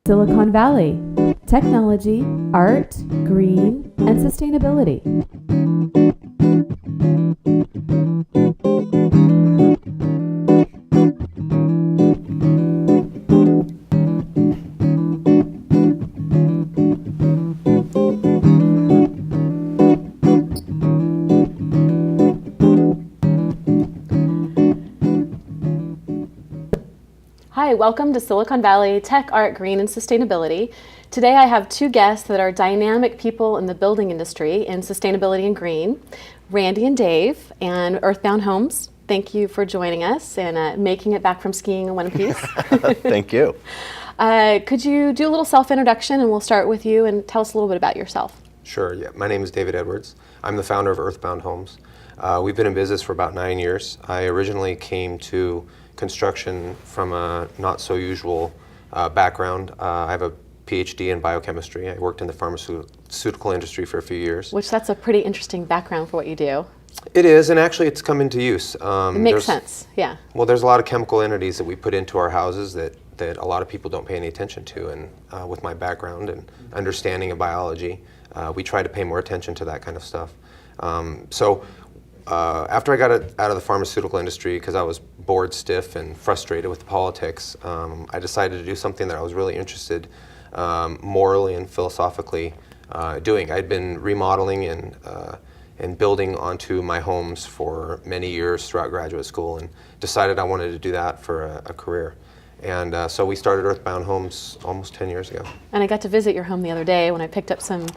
Silicon Valley, technology, art, green, and sustainability. Hi, welcome to Silicon Valley Tech, Art, Green, and Sustainability. Today I have two guests that are dynamic people in the building industry in sustainability and green, Randy and Dave, and Earthbound Homes. Thank you for joining us and making it back from skiing in one piece. Thank you. Could you do a little self-introduction, and we'll start with you and tell us a little bit about yourself. Sure, yeah. My name is David Edwards. I'm the founder of Earthbound Homes. We've been in business for about 9 years. I originally came to construction from a not so usual background. I have a Ph.D. in biochemistry. I worked in the pharmaceutical industry for a few years. Which that's a pretty interesting background for what you do. It is, and actually it's come into use. It makes sense, yeah. Well, there's a lot of chemical entities that we put into our houses that a lot of people don't pay any attention to, and with my background and understanding of biology, we try to pay more attention to that kind of stuff. After I got out of the pharmaceutical industry, because I was bored stiff and frustrated with the politics, I decided to do something that I was really interested morally and philosophically doing. I'd been remodeling and building onto my homes for many years throughout graduate school, and decided I wanted to do that for a career. And so we started Earthbound Homes almost 10 years ago. And I got to visit your home the other day when I picked up some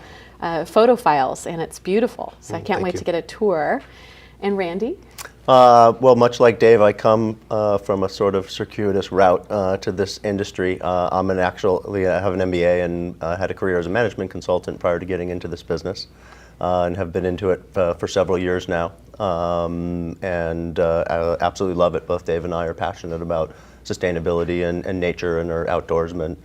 photo files, and it's beautiful. So I can't wait to get a tour. And Randy? Well, much like Dave, I come from a sort of circuitous route to this industry. I have an MBA and had a career as a management consultant prior to getting into this business, and have been into it for several years now. I absolutely love it. Both Dave and I are passionate about sustainability and nature, and are outdoorsmen.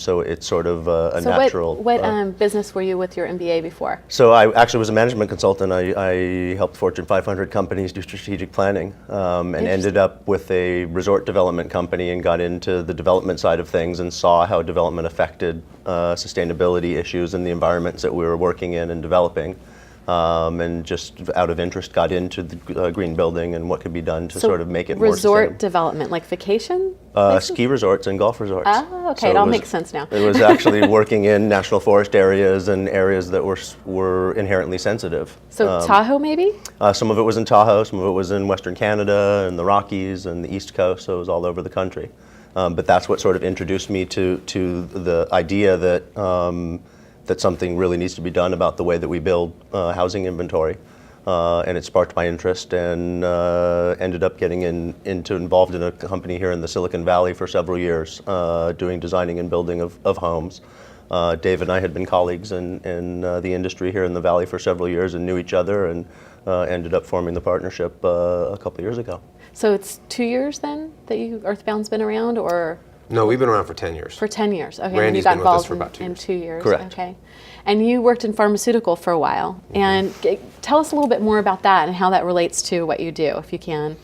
So it's sort of a natural. What business were you with your MBA before? So I actually was a management consultant. I helped Fortune 500 companies do strategic planning, and ended up with a resort development company and got into the development side of things and saw how development affected sustainability issues in the environments that we were working in and developing. And just out of interest got into the green building and what could be done to sort of make it more sustainable. Resort development, like vacation? Ski resorts and golf resorts. Oh, okay, so it all makes sense now. It was actually working in national forest areas and areas that were inherently sensitive. So Tahoe maybe? Some of it was in Tahoe, some of it was in Western Canada and the Rockies and the East Coast, so it was all over the country. But that's what sort of introduced me to the idea that that something really needs to be done about the way that we build housing inventory. And it sparked my interest, and ended up getting involved in a company here in the Silicon Valley for several years, doing designing and building of homes. Dave and I had been colleagues in the industry here in the Valley for several years and knew each other, and ended up forming the partnership a couple of years ago. So it's 2 years then that Earthbound's been around, or? No, we've been around for 10 years. For 10 years, okay. Randy's been with us for about 2 years. In 2 years, correct. Okay. And you worked in pharmaceutical for a while. Mm-hmm. And tell us a little bit more about that and how that relates to what you do, if you can.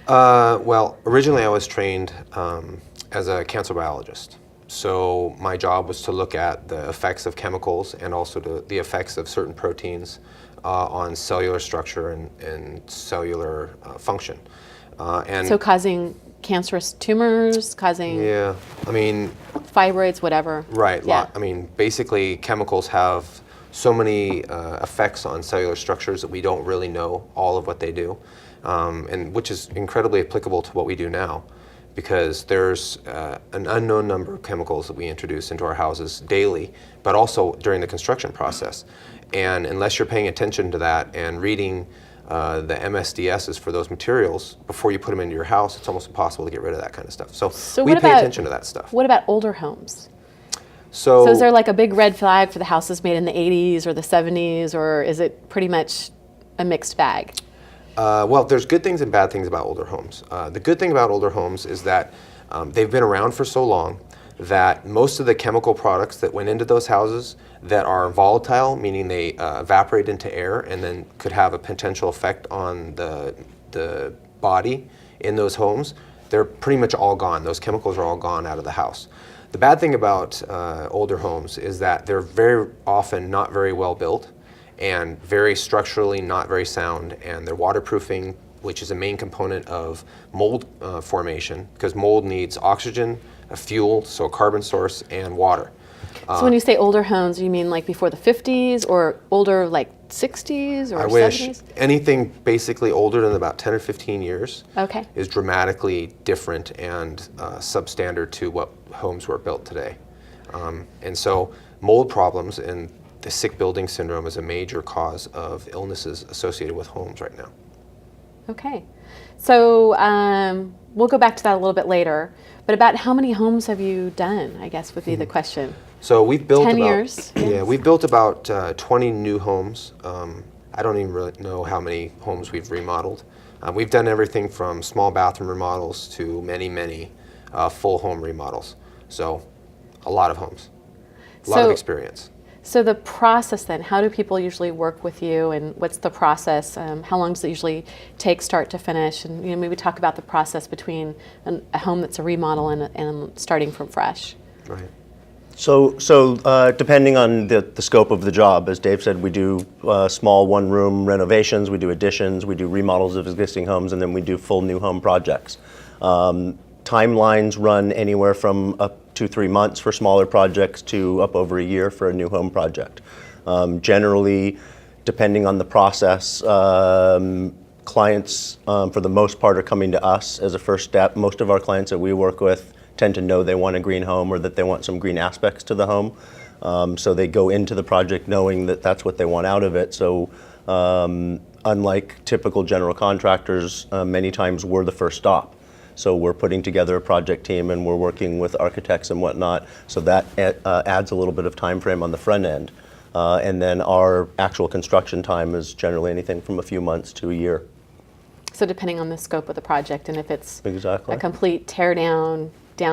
Well, originally I was trained as a cancer biologist. So my job was to look at the effects of chemicals and also the effects of certain proteins on cellular structure and cellular function. So causing cancerous tumors, causing fibroids, whatever. Right. Yeah. I mean, basically, chemicals have so many effects on cellular structures that we don't really know all of what they do, and which is incredibly applicable to what we do now, because there's an unknown number of chemicals that we introduce into our houses daily, but also during the construction process. And unless you're paying attention to that and reading the MSDSs for those materials before you put them into your house, it's almost impossible to get rid of that kind of stuff. So we pay attention to that stuff. What about older homes? So is there like a big red flag for the houses made in the 80s or the 70s, or is it pretty much a mixed bag? Well, there's good things and bad things about older homes. The good thing about older homes is that they've been around for so long that most of the chemical products that went into those houses that are volatile, meaning they evaporate into air and then could have a potential effect on the body in those homes, they're pretty much all gone. Those chemicals are all gone out of the house. The bad thing about older homes is that they're very often not very well built and very structurally not very sound, and their waterproofing, which is a main component of mold formation, because mold needs oxygen, a fuel, so a carbon source, and water. So when you say older homes, you mean like before the 50s or older like 60s or I 70s? wish anything basically older than about 10 or 15 years Okay. is dramatically different and substandard to what homes were built today. And so mold problems and the sick building syndrome is a major cause of illnesses associated with homes right now. Okay. So we'll go back to that a little bit later. But about how many homes have you done, I guess would be the question. So we've built 10 about, years, Yeah, yes. we've built about 20 new homes. I don't even really know how many homes we've remodeled. We've done everything from small bathroom remodels to many full home remodels. So a lot of homes, a lot of experience. So the process then, how do people usually work with you, and what's the process? How long does it usually take start to finish? And maybe talk about the process between a home that's a remodel and starting from fresh. Right. So depending on the scope of the job, as Dave said, we do small one-room renovations, we do additions, we do remodels of existing homes, and then we do full new home projects. Timelines run anywhere from up to 3 months for smaller projects to up over a year for a new home project. Generally, depending on the process, clients, for the most part, are coming to us as a first step. Most of our clients that we work with tend to know they want a green home or that they want some green aspects to the home. So they go into the project knowing that that's what they want out of it. So unlike typical general contractors, many times we're the first stop. So we're putting together a project team and we're working with architects and whatnot. So that adds a little bit of time frame on the front end. And then our actual construction time is generally anything from a few months to a year. So depending on the scope of the project, and if it's Exactly. a complete tear down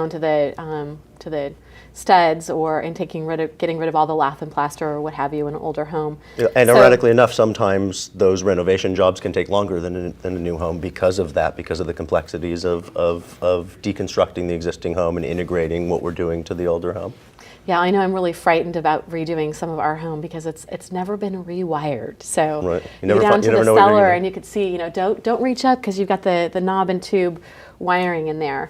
to the studs, or in getting rid of all the lath and plaster or what have you in an older home. Yeah, and So- ironically enough, sometimes those renovation jobs can take longer than a new home because of that, because of the complexities of deconstructing the existing home and integrating what we're doing to the older home. Yeah, I know I'm really frightened about redoing some of our home because it's never been rewired. So Right. you go down to the know what you're cellar getting. and you could see, don't reach up because you've got the knob and tube wiring in there.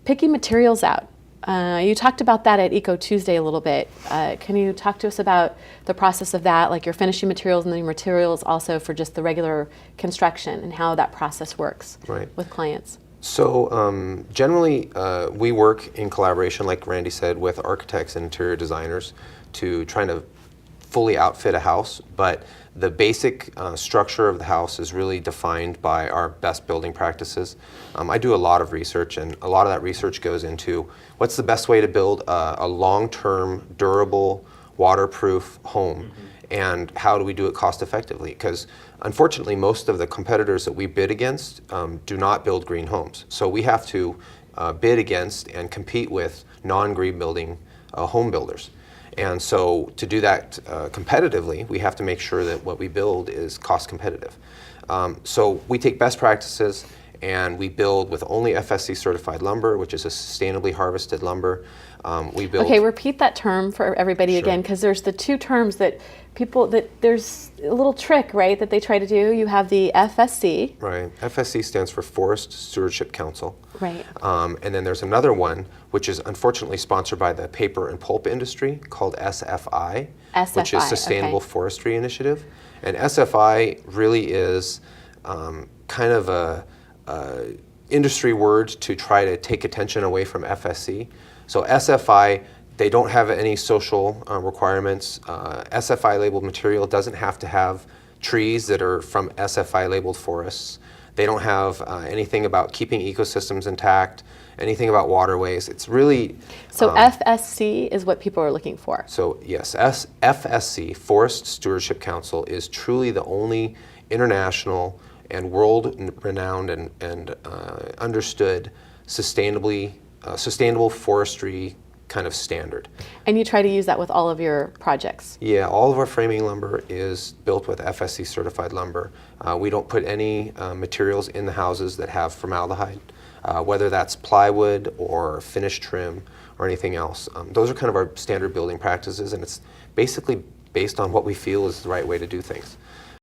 Picking materials out. You talked about that at Eco Tuesday a little bit. Can you talk to us about the process of that, like your finishing materials and then your materials also for just the regular construction and how that process works with clients? So generally, we work in collaboration, like Randy said, with architects and interior designers to try to fully outfit a house, but the basic structure of the house is really defined by our best building practices. I do a lot of research, and a lot of that research goes into what's the best way to build a long-term, durable, waterproof home, and how do we do it cost effectively? Because unfortunately, most of the competitors that we bid against do not build green homes. So we have to bid against and compete with non-green building home builders. And so to do that competitively, we have to make sure that what we build is cost competitive. So we take best practices and we build with only FSC certified lumber, which is a sustainably harvested lumber. We build. Okay, repeat that term for everybody again, because there's the two terms that there's a little trick, right, that they try to do. You have the FSC. Right. FSC stands for Forest Stewardship Council. Right. And then there's another one, which is unfortunately sponsored by the paper and pulp industry, called SFI, which is Sustainable Forestry Initiative. And SFI really is kind of a industry word to try to take attention away from FSC. So SFI, they don't have any social requirements. SFI labeled material doesn't have to have trees that are from SFI labeled forests. They don't have anything about keeping ecosystems intact, anything about waterways. It's really... So FSC is what people are looking for. So yes, FSC, Forest Stewardship Council, is truly the only international and world-renowned and understood sustainable forestry kind of standard. And you try to use that with all of your projects? Yeah, all of our framing lumber is built with FSC certified lumber. We don't put any materials in the houses that have formaldehyde, whether that's plywood or finished trim or anything else. Those are kind of our standard building practices, and it's basically based on what we feel is the right way to do things.